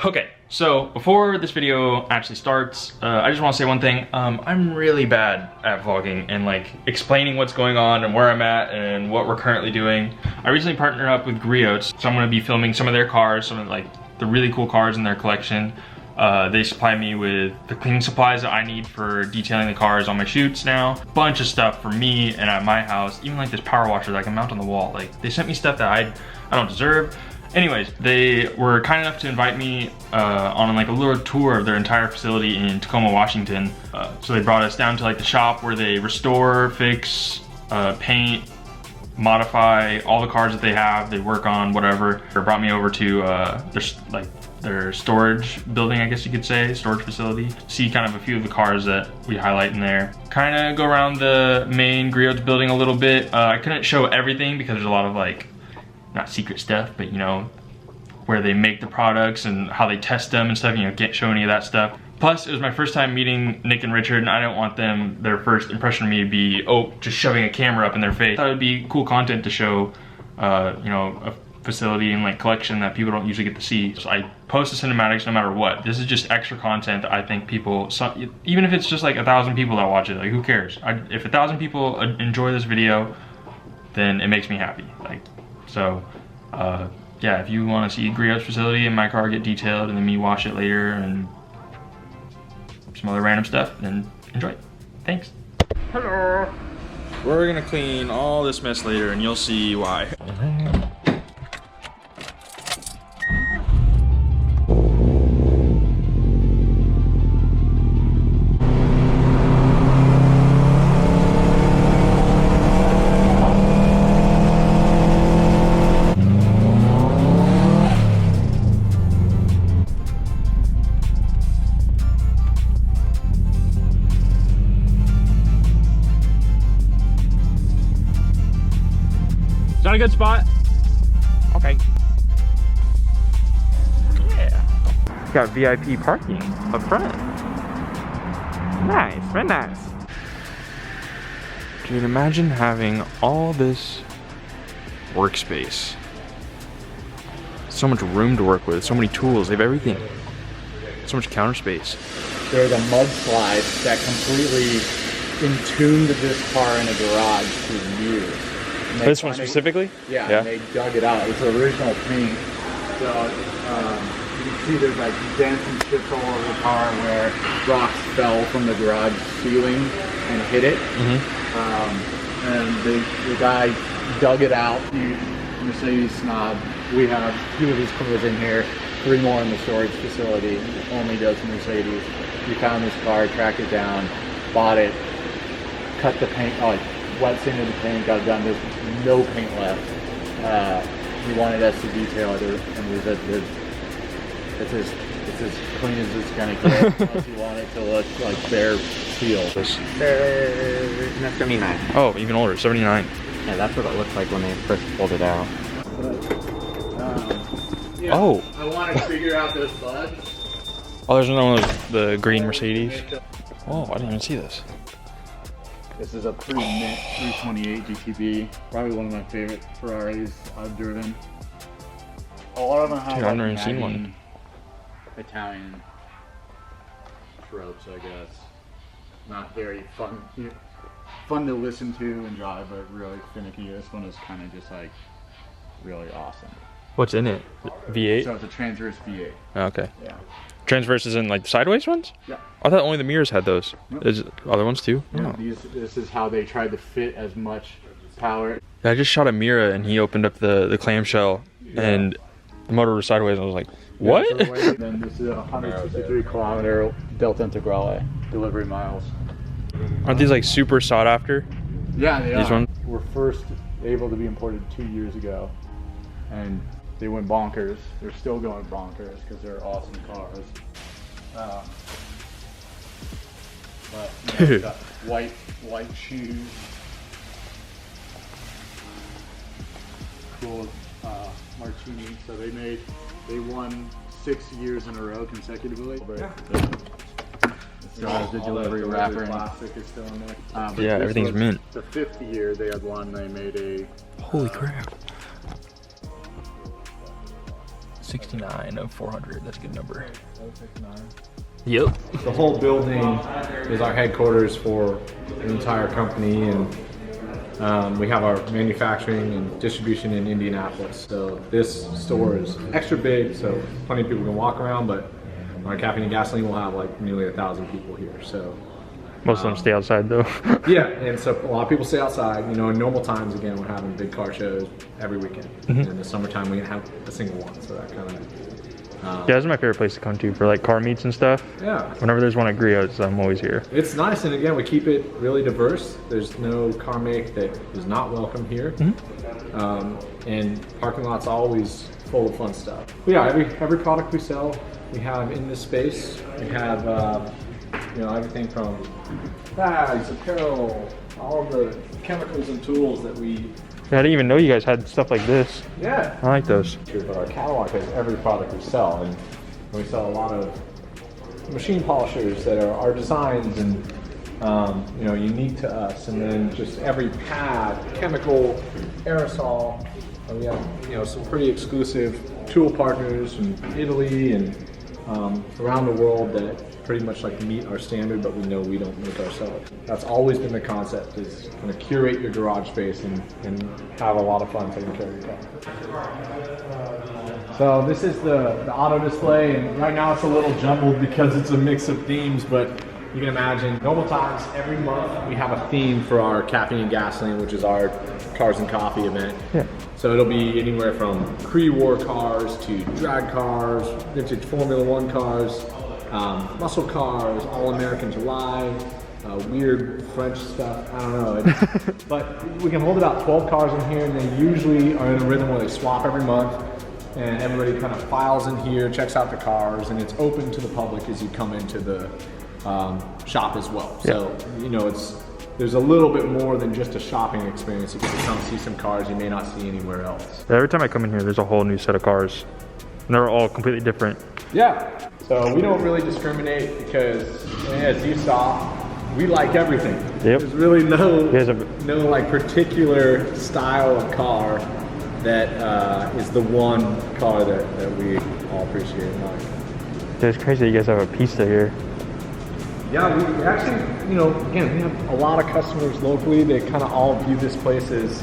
Okay, so before this video actually starts, I just want to say one thing. I'm really bad at vlogging and like explaining what's going on and where I'm at and what we're currently doing. I recently partnered up with Griots, so I'm going to be filming some of their cars, some of like the really cool cars in their collection. They supply me with the cleaning supplies that I need for detailing the cars on my shoots now. Bunch of stuff for me and at my house, even like this power washer that I can mount on the wall. Like they sent me stuff that I don't deserve. Anyways, they were kind enough to invite me on like a little tour of their entire facility in Tacoma, Washington. So they brought us down to like the shop where they restore, fix, paint, modify all the cars that they have. They work on whatever. They brought me over to their storage building, I guess you could say, storage facility. See kind of a few of the cars that we highlight in there. Kind of go around the main Griots building a little bit. I couldn't show everything because there's a lot of like, not secret stuff, but you know, where they make the products and how they test them and stuff, you know, can't show any of that stuff. Plus, it was my first time meeting Nick and Richard, and I don't want their first impression of me to be, oh, just shoving a camera up in their face. I thought it'd be cool content to show, you know, a facility and like collection that people don't usually get to see. So I post the cinematics no matter what. This is just extra content that I think people, even if it's just like 1,000 people that watch it, like who cares? If 1,000 people enjoy this video, then it makes me happy. Like, so, yeah, if you want to see Griots facility and my car get detailed and then me wash it later and some other random stuff, then enjoy. Thanks. Hello. We're gonna clean all this mess later and you'll see why. Is that a good spot? Okay. Yeah. Got VIP parking up front. Nice, very nice. Dude, imagine having all this workspace. So much room to work with, so many tools, they have everything. So much counter space. There's a mudslide that completely entombed this car in a garage for years. This one specifically? Yeah, and they dug it out. It's the original paint. So you can see there's like dents and chips all over the car where rocks fell from the garage ceiling and hit it. And the guy dug it out. Huge Mercedes snob. We have 2 of these cars in here, 3 more in the storage facility. Only does Mercedes. We found this car, tracked it down, bought it, cut the paint, wet sanded the paint, got it done. There's no paint left. He wanted us to detail it, and we said it's as clean as it's gonna get. Unless you want it to look like bare steel. That's 79. Oh, even older, 79. Yeah, that's what it looked like when they first pulled it out. Yeah, oh. I want to figure out those bugs. Oh, there's another one of the green Mercedes. Oh, I didn't even see this. This is a pretty mint 328 GTB. Probably one of my favorite Ferraris I've driven. A lot of them have I've never seen one. Italian tropes, I guess. Not very fun to listen to and drive, but really finicky. This one is kind of just like really awesome. What's in it? V8? So it's a transverse V8. Okay. Yeah. Transverse is in like the sideways ones? Yeah. I thought only the mirrors had those. Nope. Is other ones too? Yeah, this is how they tried to fit as much power. I just shot a Mira and he opened up the clamshell and the motor was sideways and I was like, what? Yeah, then this is a 163 kilometer Delta Integrale delivery miles. Aren't these like super sought after? Yeah, they These are. ones? Were first able to be imported 2 years ago, and they went bonkers. They're still going bonkers because they're awesome cars. But you know, got white shoes, cool Martini. So they won 6 years in a row consecutively. Yeah. The delivery wrapper and plastic is still in there. Yeah, everything's mint. The 5th year they had one. They made a holy crap. 69 of 400. That's a good number. 069. Yep. The whole building is our headquarters for the entire company, and we have our manufacturing and distribution in Indianapolis. So this store is extra big, so plenty of people can walk around, but our Caffeine and Gasoline will have like nearly 1,000 people here. So Most of them stay outside though. yeah, and so a lot of people stay outside. You know, in normal times, again, we're having big car shows every weekend. And in the summertime, we have a single one, so that kind of... yeah, this is my favorite place to come to for like car meets and stuff. Yeah. Whenever there's one at Griots, I'm always here. It's nice, and again, we keep it really diverse. There's no car make that is not welcome here. And parking lot's always full of fun stuff. But yeah, every product we sell, we have in this space. We have, you know, everything from bags, apparel, all the chemicals and tools that we... Yeah, I didn't even know you guys had stuff like this. Yeah. I like those. But our catalog has every product we sell, and we sell a lot of machine polishers that are our designs and you know, unique to us, and then just every pad, chemical, aerosol. And we have, you know, some pretty exclusive tool partners from Italy and around the world that pretty much like meet our standard, but we know we don't make ourselves. That's always been the concept, is kind of curate your garage space and have a lot of fun taking care of your car. So this is the auto display, and right now it's a little jumbled because it's a mix of themes, but you can imagine normal times every month we have a theme for our Caffeine and Gasoline, which is our cars and coffee event. Yeah. So it'll be anywhere from pre-war cars to drag cars, vintage Formula One cars, muscle cars, All-American July, weird French stuff, I don't know. But we can hold about 12 cars in here, and they usually are in a rhythm where they swap every month, and everybody kind of files in here, checks out the cars, and it's open to the public as you come into the shop as well. So, you know, there's a little bit more than just a shopping experience. You get to come see some cars you may not see anywhere else. Every time I come in here, there's a whole new set of cars. And they're all completely different. Yeah, so we don't really discriminate because, as you saw, we like everything. Yep. There's really no have particular style of car that is the one car that we all appreciate and like. It's crazy that you guys have a pista here. Yeah, we actually, you know, again, we have a lot of customers locally. They kind of all view this place as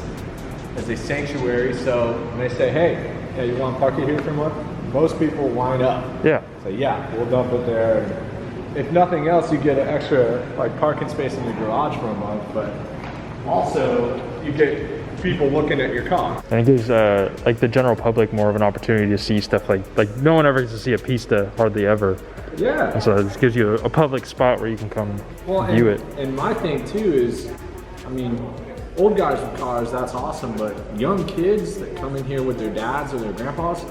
a sanctuary. So when they say, hey, yeah, you want to park it here for a month? Most people line up. Yeah. Say, yeah, we'll dump it there. And if nothing else, you get an extra like parking space in the garage for a month, but also you get people looking at your car. And it gives like the general public more of an opportunity to see stuff like no one ever gets to see a pista, hardly ever. Yeah. And so this gives you a public spot where you can come view it. And my thing too is, I mean, old guys with cars, that's awesome, but young kids that come in here with their dads or their grandpas,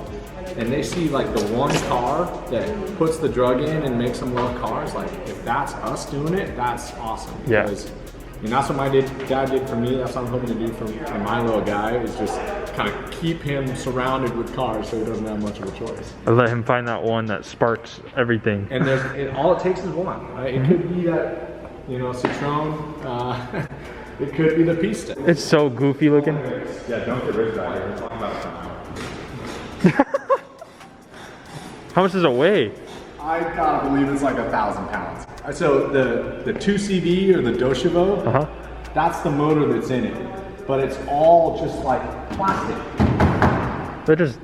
and they see like the one car that puts the drug in and makes them love cars, like if that's us doing it, that's awesome. Yeah. Because, I mean, that's what my dad did for me. That's what I'm hoping to do for my little guy, is just kind of keep him surrounded with cars so he doesn't have much of a choice. I let him find that one that sparks everything. And all it takes is one. Right? It could be that, you know, Citroen. It could be the Pista. It's so goofy looking. Yeah, don't get rid of that. We're talking about How much does it weigh? I gotta believe it's like 1,000 pounds. So the 2CV or the Doshivo, that's the motor that's in it, but it's all just like plastic. They're just,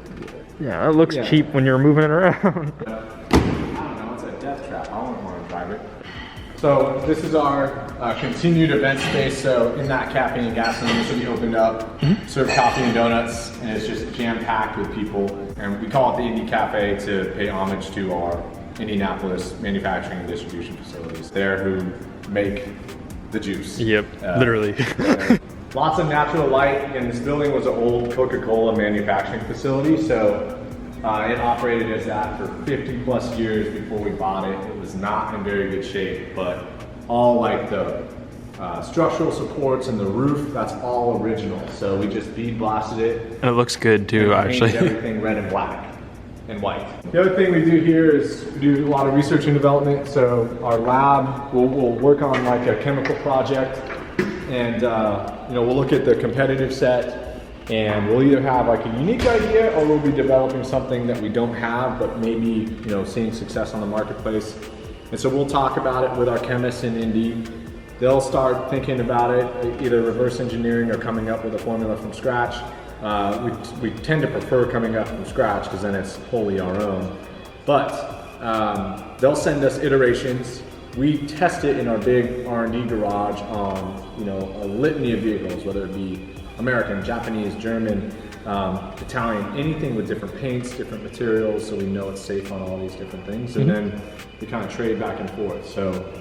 yeah, it looks cheap when you're moving it around. I don't know, it's a death trap. I don't want to drive it. So this is our continued event space. So in that Caffeine and Gasoline, this will be opened up, serve coffee and donuts, and it's just jam-packed with people. And we call it the Indie Cafe to pay homage to our Indianapolis manufacturing and distribution facilities. They're who make the juice. Yep, literally. Lots of natural light, and this building was an old Coca-Cola manufacturing facility, so it operated as that for 50 plus years before we bought it. It was not in very good shape, but all like the structural supports and the roof, that's all original. So we just bead blasted it. And it looks good too, and actually. painted everything red and black and white. The other thing we do here is we do a lot of research and development. So our lab will work on like a chemical project, and you know, we'll look at the competitive set, And we'll either have like a unique idea or we'll be developing something that we don't have, but maybe, seeing success on the marketplace. And so we'll talk about it with our chemists in Indy. They'll start thinking about it, either reverse engineering or coming up with a formula from scratch. We tend to prefer coming up from scratch because then it's wholly our own. But they'll send us iterations. We test it in our big R&D garage on, a litany of vehicles, whether it be American, Japanese, German, Italian, anything with different paints, different materials, so we know it's safe on all these different things. And then we kind of trade back and forth. So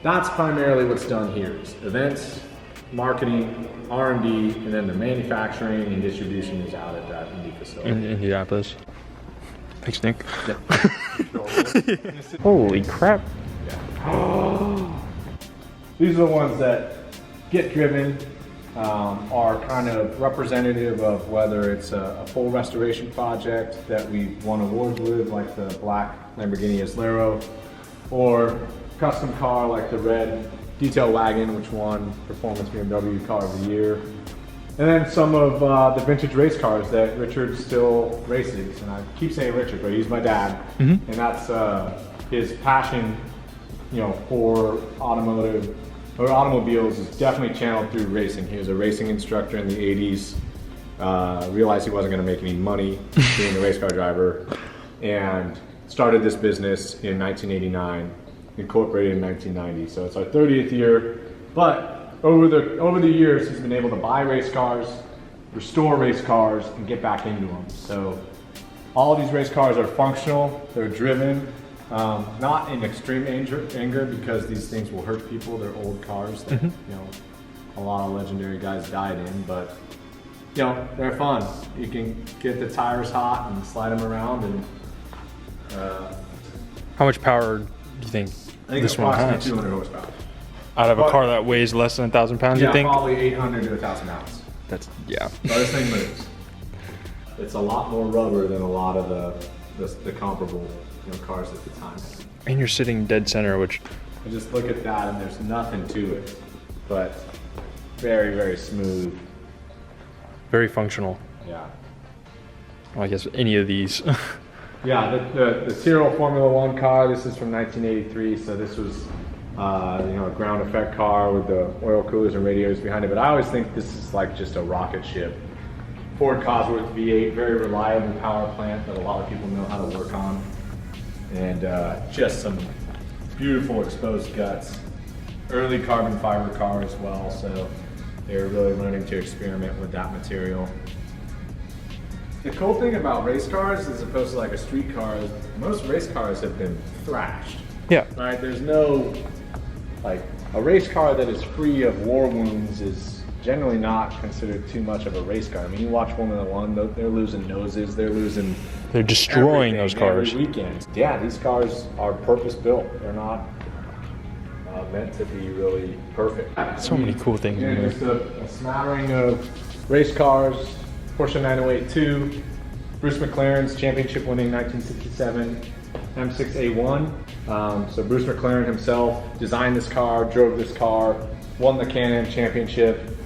that's primarily what's done here. Is events, marketing, R&D, and then the manufacturing and distribution is out at that Indy facility. In Indianapolis. Thanks, Nick. Yeah. Holy crap. These are the ones that get driven, are kind of representative of whether it's a full restoration project that we won awards with, like the black Lamborghini Aslero, or custom car like the red detail wagon, which won Performance BMW Car of the Year. And then some of the vintage race cars that Richard still races. And I keep saying Richard, but he's my dad. And that's his passion, for automobiles is definitely channeled through racing. He was a racing instructor in the 80s, realized he wasn't gonna make any money being a race car driver, and started this business in 1989, incorporated in 1990. So it's our 30th year, but over the years, he's been able to buy race cars, restore race cars, and get back into them. So all of these race cars are functional, they're driven, not in extreme anger because these things will hurt people. They're old cars that, a lot of legendary guys died in, but they're fun. You can get the tires hot and slide them around. And how much power do you think I think this one has? 200 horsepower. Out of a car that weighs less than 1,000 pounds, you think? Yeah, probably 800 to 1,000 pounds. Yeah. So this thing moves. It's a lot more rubber than a lot of the comparable cars at the time. And you're sitting dead center, which... I just look at that and there's nothing to it, but very, very smooth. Very functional. Yeah. Well, I guess any of these. Yeah, the Tyrrell Formula One car, this is from 1983, so this was a ground effect car with the oil coolers and radiators behind it, but I always think this is like just a rocket ship. Ford Cosworth V8, very reliable power plant that a lot of people know how to work on. And just some beautiful exposed guts. Early carbon fiber car as well, so they were really learning to experiment with that material. The cool thing about race cars, as opposed to like a street car, is most race cars have been thrashed. Yeah. Right? There's no, like, a race car that is free of war wounds is generally not considered too much of a race car. I mean, you watch Formula One, they're losing noses, they're destroying those cars. Every weekend. Yeah, these cars are purpose built. They're not meant to be really perfect. So many cool things in here. Just a smattering of race cars. Porsche 908-2, Bruce McLaren's championship winning 1967 M6A1. So Bruce McLaren himself designed this car, drove this car, won the Can-Am championship,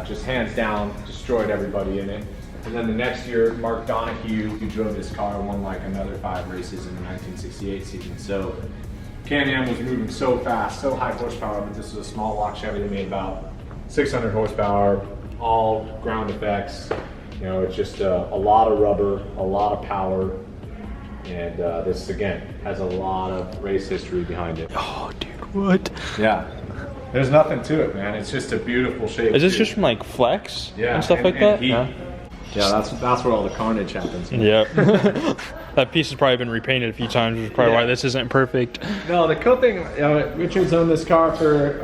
just hands down destroyed everybody in it. And then the next year, Mark Donohue, who drove this car, won like another 5 races in the 1968 season. So Can-Am was moving so fast, so high horsepower, but this was a small block Chevy that made about 600 horsepower, all ground effects. It's just a lot of rubber, a lot of power, and this again has a lot of race history behind it. Oh, dude, what? Yeah, there's nothing to it, man. It's just a beautiful shape. Is this just from like Flex and stuff like and that? Heat. Yeah, that's where all the carnage happens. Yep. That piece has probably been repainted a few times, which is probably why this isn't perfect. No, the cool thing, Richard's owned this car for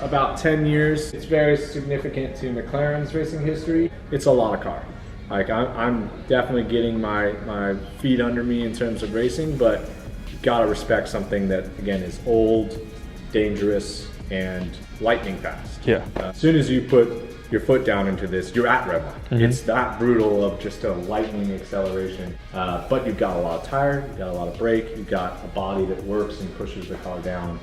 about 10 years. It's very significant to McLaren's racing history. It's a lot of car. Like, I'm definitely getting my feet under me in terms of racing, but you've got to respect something that, again, is old, dangerous, and lightning fast. Yeah. As soon as you put your foot down into this, you're at red line. It's that brutal of just a lightning acceleration. But you've got a lot of tire, you've got a lot of brake, you've got a body that works and pushes the car down.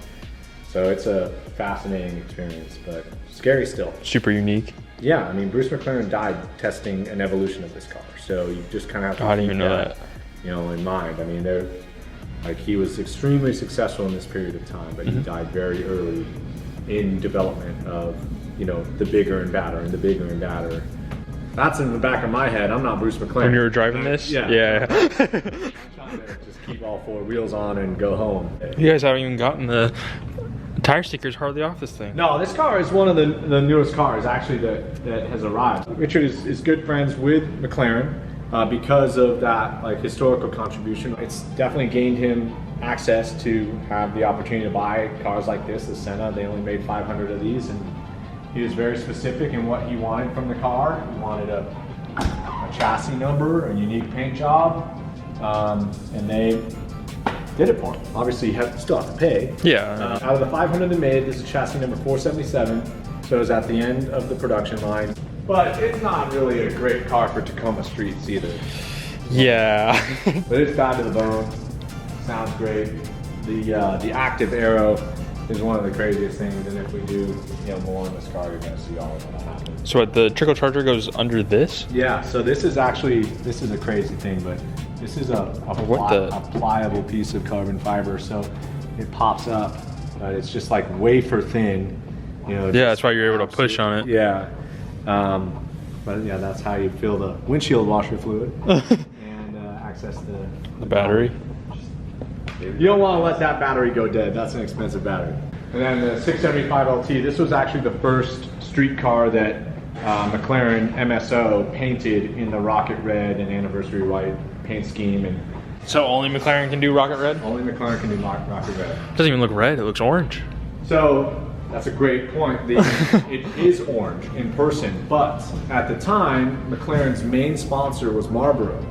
So it's a fascinating experience, but scary still. Super unique. yeah, I mean, Bruce McLaren died testing an evolution of this car. So you just kind of have to I didn't even know that. You know, in mind. I mean, like he was extremely successful in this period of time, but he died very early in development of, you know, the bigger and badder and the bigger and badder. That's in the back of my head. I'm not Bruce McLaren. When you were driving this? Yeah. Just keep all four wheels on and go home. You guys haven't even gotten the tire stickers hardly off this thing. No, this car is one of the newest cars actually that has arrived. Richard is good friends with McLaren because of that like historical contribution. It's definitely gained him access to have the opportunity to buy cars like this, the Senna. They only made 500 of these, and he was very specific in what he wanted from the car. He wanted a chassis number, a unique paint job, and they did it for him. Obviously, you still have to pay. Yeah. Out of the 500 they made, this is chassis number 477, so it's at the end of the production line. But it's not really a great car for Tacoma streets either. Yeah. But it's bad to the bone. Sounds great. The active aero is one of the craziest things, and if we do, you know, more on this car, you're gonna see all of that happen. So what, the trickle charger goes under this? Yeah, so this is a crazy thing, but this is a pliable piece of carbon fiber, so it pops up, but it's just like wafer thin, you know. Yeah, that's why you're able to push on it. Yeah, but yeah, that's how you fill the windshield washer fluid and access the battery. You don't want to let that battery go dead. That's an expensive battery. And then the 675 LT, this was actually the first street car that McLaren MSO painted in the rocket red and anniversary white paint scheme. And So only McLaren can do rocket red? only McLaren can do rocket red. It doesn't even look red, it looks orange. So that's a great point. It is orange in person, but at the time, McLaren's main sponsor was Marlboro.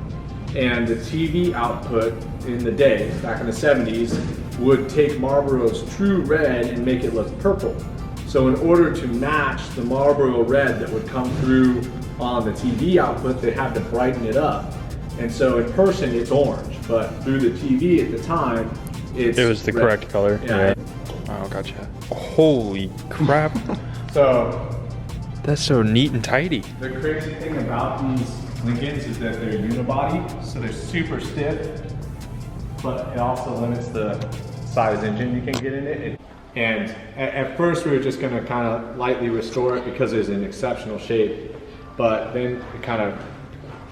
And the TV output in the day, back in the 70s, would take Marlboro's true red and make it look purple. So in order to match the Marlboro red that would come through on the TV output, they had to brighten it up. And so in person, it's orange, but through the TV at the time, it was the red. correct color. Yeah. Oh, gotcha. Holy crap. So That's so neat and tidy. the crazy thing about these Lincolns is that they're unibody, so they're super stiff, but it also limits the size engine you can get in it. And at first we were just gonna kind of lightly restore it because it's in exceptional shape, but then it kind of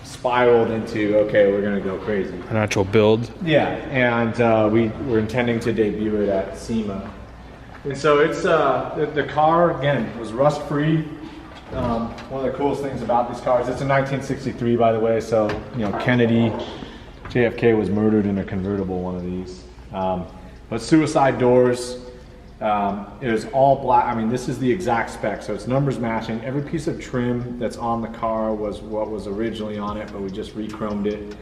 spiraled into, okay, we're gonna go crazy. An actual build. Yeah, and we were intending to debut it at SEMA. And so it's, the car, again, was rust-free. One of the coolest things about these cars, it's a 1963, by the way, so, you know, Kennedy, JFK was murdered in a convertible one of these. But suicide doors, it was all black. I mean, this is the exact spec, so it's numbers matching. Every piece of trim that's on the car was what was originally on it, but we just re-chromed it.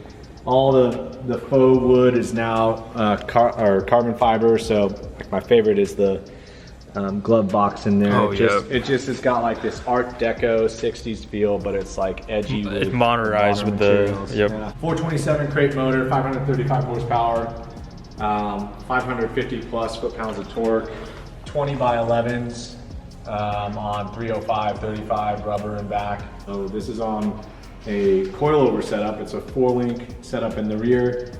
All the faux wood is now carbon fiber, so like my favorite is the glove box in there. Oh, It just has got like this Art Deco 60s feel, but it's like edgy. It's with modernized modern with the, materials. yep. Yeah. 427 crate motor, 535 horsepower, 550 plus foot-pounds of torque, 20 by 11s on 305, 35 rubber and back. So this is on a coilover setup. It's a 4-link setup in the rear.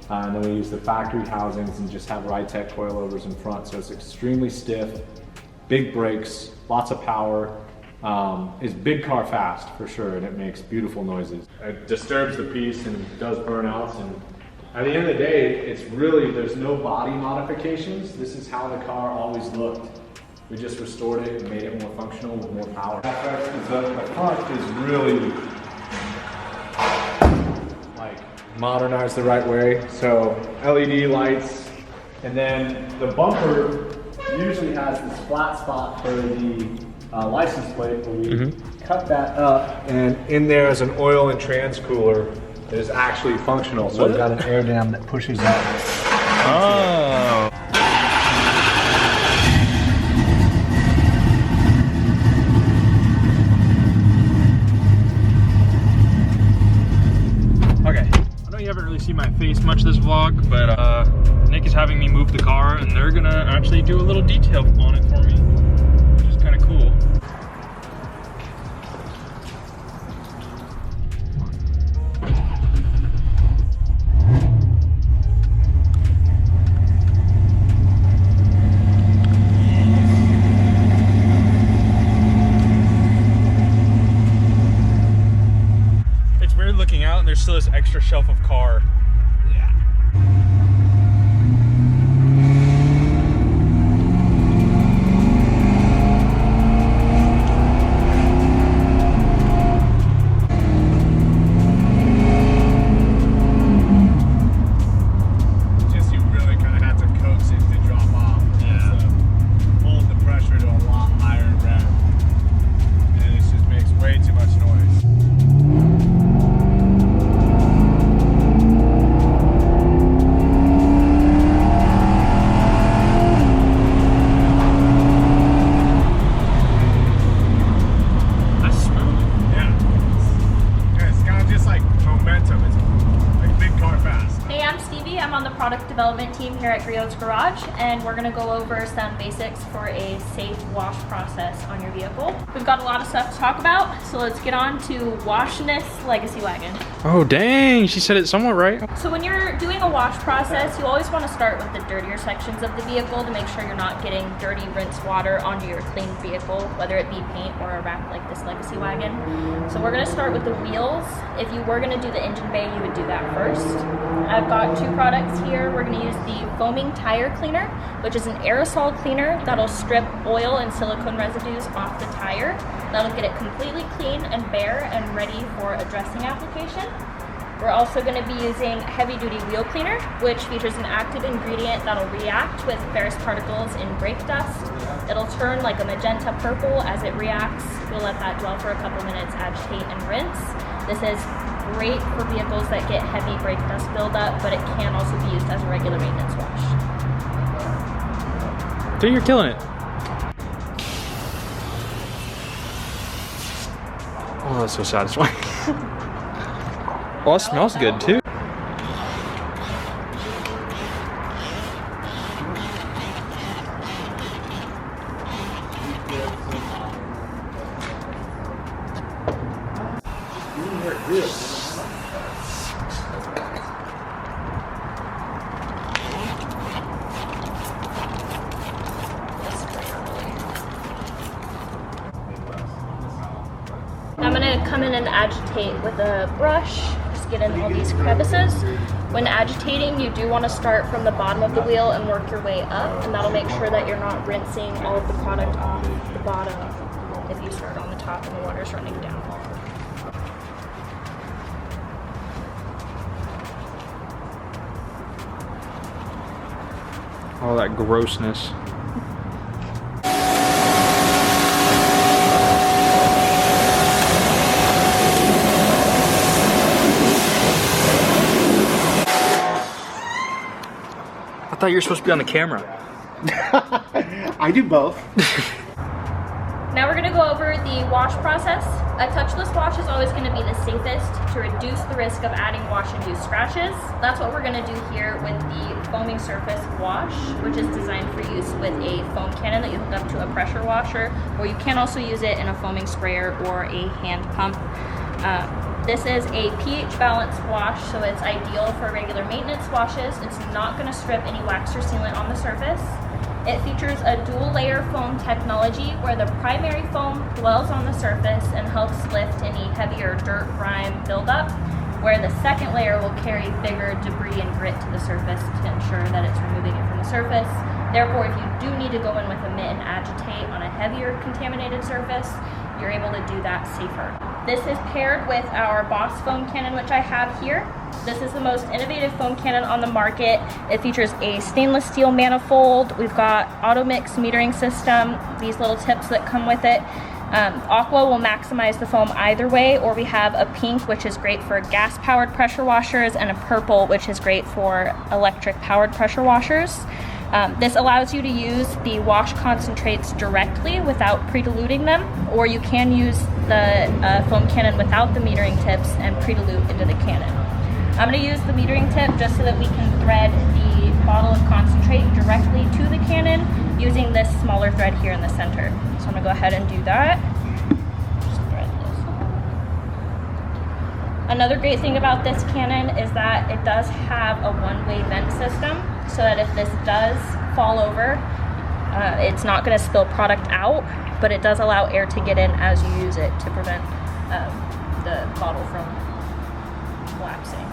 And then we use the factory housings and just have Ritec coilovers in front. So it's extremely stiff, big brakes, lots of power. It's big car fast for sure, and it makes beautiful noises. It disturbs the piece and does burnouts. And at the end of the day, it's really, there's no body modifications. This is how the car always looked. We just restored it and made it more functional with more power. The front is really like modernized the right way. So LED lights, and then the bumper usually has this flat spot for the license plate, but we cut that up, and in there is an oil and trans cooler that is actually functional. So we've got an air dam that pushes up. Oh. Okay, I know you haven't really seen my face much this vlog, but Nick is having me move the car, and they're gonna actually do a little detail on it for me, which is kind of cool. shelf of car. Yeah. Just you really kind of have to coax it to drop off. Yeah. Hold the pressure to a lot higher rev. And it just makes way too much noise. I'm on the product development team here at Griots Garage, and we're going to go over some basics for a safe wash process on your vehicle. We've got a lot of stuff to talk about, so let's get on to Woyshnis Legacy Wagon. Oh dang, she said it somewhat right. So when you're doing a wash process, you always want to start with the dirtier sections of the vehicle to make sure you're not getting dirty rinsed water onto your clean vehicle, whether it be paint or a wrap like this Legacy Wagon. So we're going to start with the wheels. If you were going to do the engine bay, you would do that first. I've got two products here. We're going to use the foaming tire cleaner, which is an aerosol cleaner that'll strip oil and silicone residues off the tire. That'll get it completely clean and bare and ready for a dressing application. We're also going to be using heavy duty wheel cleaner, which features an active ingredient that'll react with ferrous particles in brake dust. It'll turn like a magenta purple as it reacts. We'll let that dwell for a couple minutes, agitate and rinse. This is great for vehicles that get heavy brake dust buildup, but it can also be used as a regular maintenance wash. Dude, you're killing it. Oh, that's so satisfying. Oh, it smells good too. I'm going to come in and agitate with a brush, just get in all these crevices. When agitating, you do want to start from the bottom of the wheel and work your way up, and that'll make sure that you're not rinsing all of the product off the bottom if you start on the top and the water's running down. All that grossness. I thought you were supposed to be on the camera. I do both. Now we're going to go over the wash process. A touchless wash is always going to be the safest to reduce the risk of adding wash-induced scratches. That's what we're going to do here with the foaming surface wash, which is designed for use with a foam cannon that you hook up to a pressure washer, or you can also use it in a foaming sprayer or a hand pump. This is a pH balanced wash, so it's ideal for regular maintenance washes. It's not going to strip any wax or sealant on the surface. It features a dual layer foam technology where the primary foam dwells on the surface and helps lift any heavier dirt, grime buildup, where the second layer will carry bigger debris and grit to the surface to ensure that it's removing it from the surface. Therefore, if you do need to go in with a mitt and agitate on a heavier contaminated surface, you're able to do that safer. This is paired with our Boss foam cannon, which I have here. This is the most innovative foam cannon on the market. It features a stainless steel manifold. We've got auto mix metering system, these little tips that come with it. Aqua will maximize the foam either way, or we have a pink, which is great for gas powered pressure washers, and a purple, which is great for electric powered pressure washers. This allows you to use the wash concentrates directly without pre-diluting them, or you can use the foam cannon without the metering tips and pre-dilute into the cannon. I'm going to use the metering tip just so that we can thread the bottle of concentrate directly to the cannon using this smaller thread here in the center. So I'm going to go ahead and do that. Just thread this on. Another great thing about this cannon is that it does have a one-way vent system, so that if this does fall over, it's not going to spill product out, but it does allow air to get in as you use it to prevent the bottle from collapsing.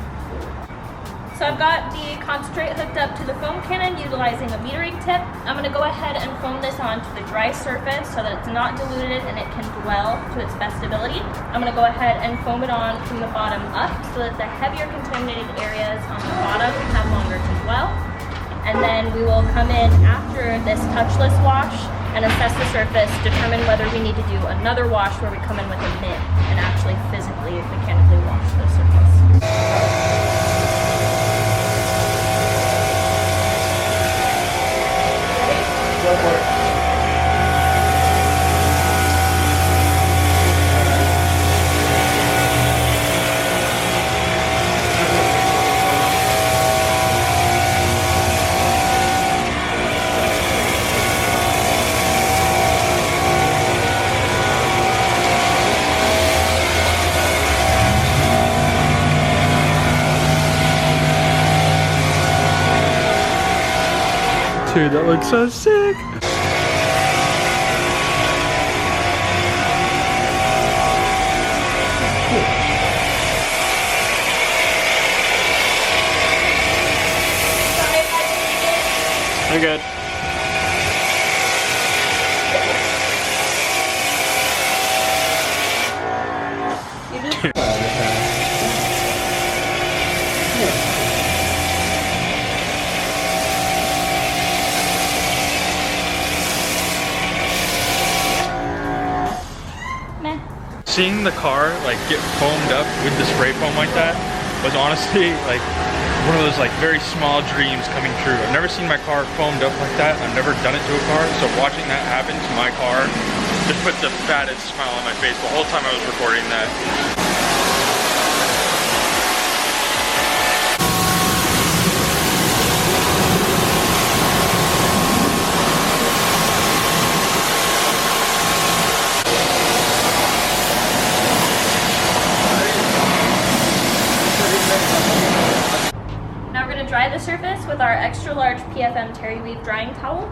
So I've got the concentrate hooked up to the foam cannon utilizing a metering tip. I'm gonna go ahead and foam this onto the dry surface so that it's not diluted and it can dwell to its best ability. I'm gonna go ahead and foam it on from the bottom up so that the heavier contaminated areas on the bottom have longer to dwell. And then we will come in after this touchless wash and assess the surface, determine whether we need to do another wash where we come in with a mitt and actually physically, mechanically wash the surface. Go for it. Dude, that looks so sick. You're good. Seeing the car like get foamed up with the spray foam like that was honestly like one of those like very small dreams coming true. I've never seen my car foamed up like that. I've never done it to a car, so watching that happen to my car just put the fattest smile on my face the whole time I was recording that. Dry the surface with our extra large PFM Terry Weave drying towel.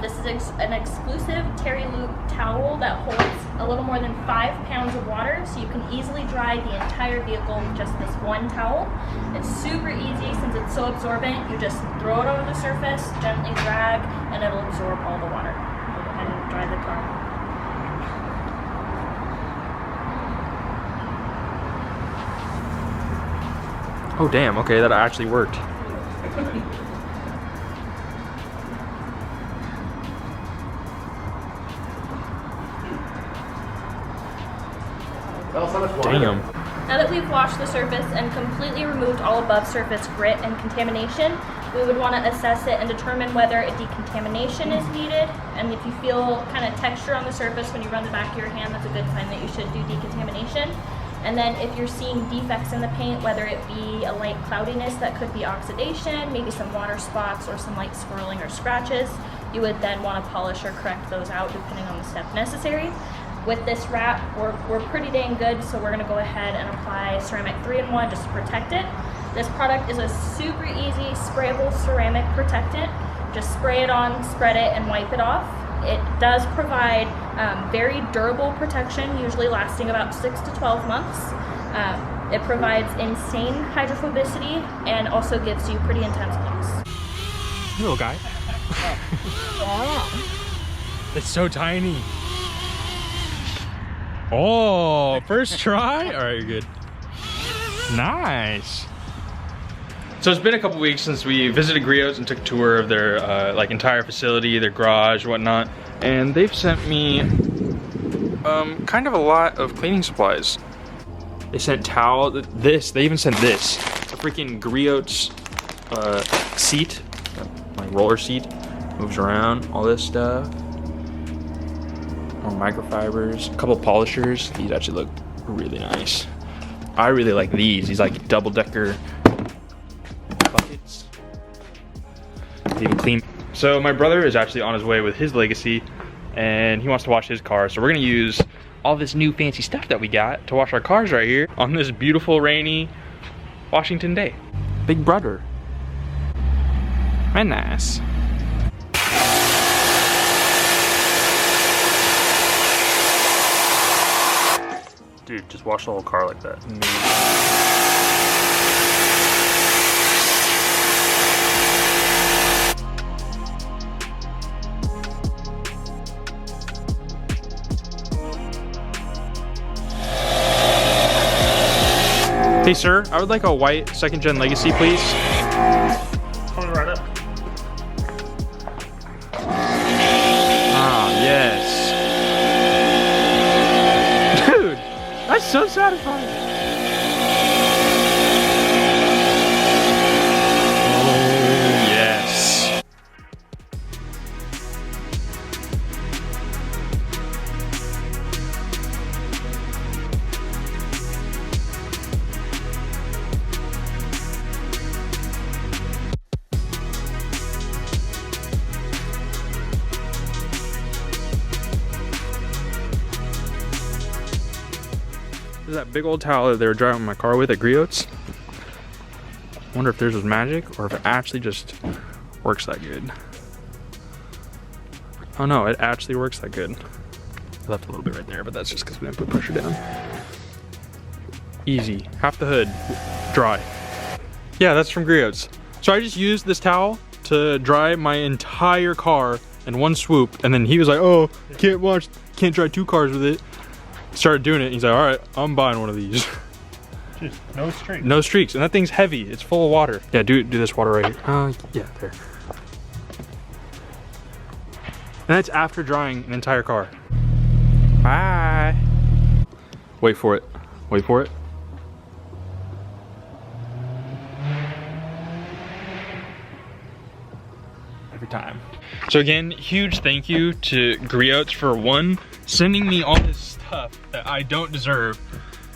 This is an exclusive Terry Loop towel that holds a little more than 5 pounds of water, so you can easily dry the entire vehicle with just this one towel. It's super easy since it's so absorbent. You just throw it over the surface, gently drag, and it'll absorb all the water. Go ahead and dry the car. Oh damn, okay, that actually worked. Damn. Now that we've washed the surface and completely removed all above surface grit and contamination, we would want to assess it and determine whether a decontamination is needed. And if you feel kind of texture on the surface when you run the back of your hand, that's a good sign that you should do decontamination. And then if you're seeing defects in the paint, whether it be a light cloudiness that could be oxidation, maybe some water spots or some light swirling or scratches, you would then want to polish or correct those out depending on the step necessary. With this wrap, we're pretty dang good, so we're going to go ahead and apply ceramic 3-in-1 just to protect it. This product is a super easy sprayable ceramic protectant. Just spray it on, spread it, and wipe it off. It does provide very durable protection, usually lasting about 6 to 12 months. It provides insane hydrophobicity and also gives you pretty intense gloss. Little guy. It's so tiny. Oh, first try? All right, you're good. Nice. So it's been a couple weeks since we visited Griots and took a tour of their like entire facility, their garage, whatnot, and they've sent me kind of a lot of cleaning supplies. They sent towel, they even sent this, a freaking Griots seat, like roller seat, moves around, all this stuff. More microfibers, a couple polishers. These actually look really nice. I really like these like double-decker buckets. Even clean. So my brother is actually on his way with his Legacy and he wants to wash his car. So we're gonna use all this new fancy stuff that we got to wash our cars right here on this beautiful rainy Washington day. Big brother. Very nice. Dude, just wash the whole car like that. Hey sir, I would like a white 2nd gen Legacy, please. Coming right up. Ah, yes. Dude, that's so satisfying. Oh, yes. This is that big old towel that they were driving my car with at Griots. Wonder if theirs was magic or if it actually just works that good. Oh no, it actually works that good. I left a little bit right there, but that's just because we didn't put pressure down. Easy, half the hood, dry. Yeah, that's from Griots. So I just used this towel to dry my entire car in one swoop, and then he was like, oh, can't dry 2 cars with it. Started doing it, and he's like, all right, I'm buying one of these. Just no streaks. No streaks, and that thing's heavy. It's full of water. Yeah, do this water right here. Yeah, there. And that's after drying an entire car. Bye. Wait for it. Wait for it. Every time. So again, huge thank you to Griots for 1, sending me all this stuff that I don't deserve,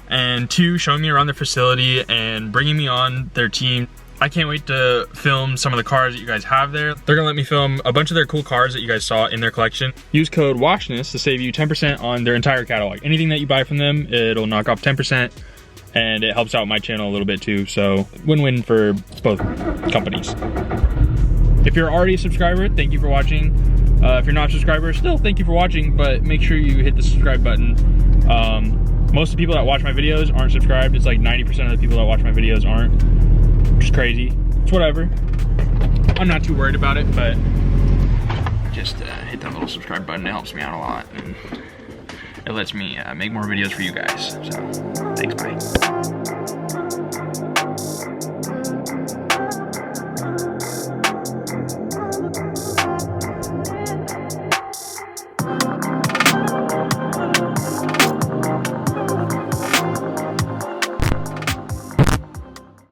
and 2, showing me around their facility and bringing me on their team. I can't wait to film some of the cars that you guys have there. They're gonna let me film a bunch of their cool cars that you guys saw in their collection. Use code Woyshnis to save you 10% on their entire catalog. Anything that you buy from them, it'll knock off 10%, and it helps out my channel a little bit too, so win-win for both companies. If you're already a subscriber, thank you for watching. If you're not a subscriber, still thank you for watching, but make sure you hit the subscribe button. Most of the people that watch my videos aren't subscribed. It's like 90% of the people that watch my videos aren't, which is crazy. It's whatever. I'm not too worried about it, but just hit that little subscribe button. It helps me out a lot, and it lets me make more videos for you guys. So, thanks, bye.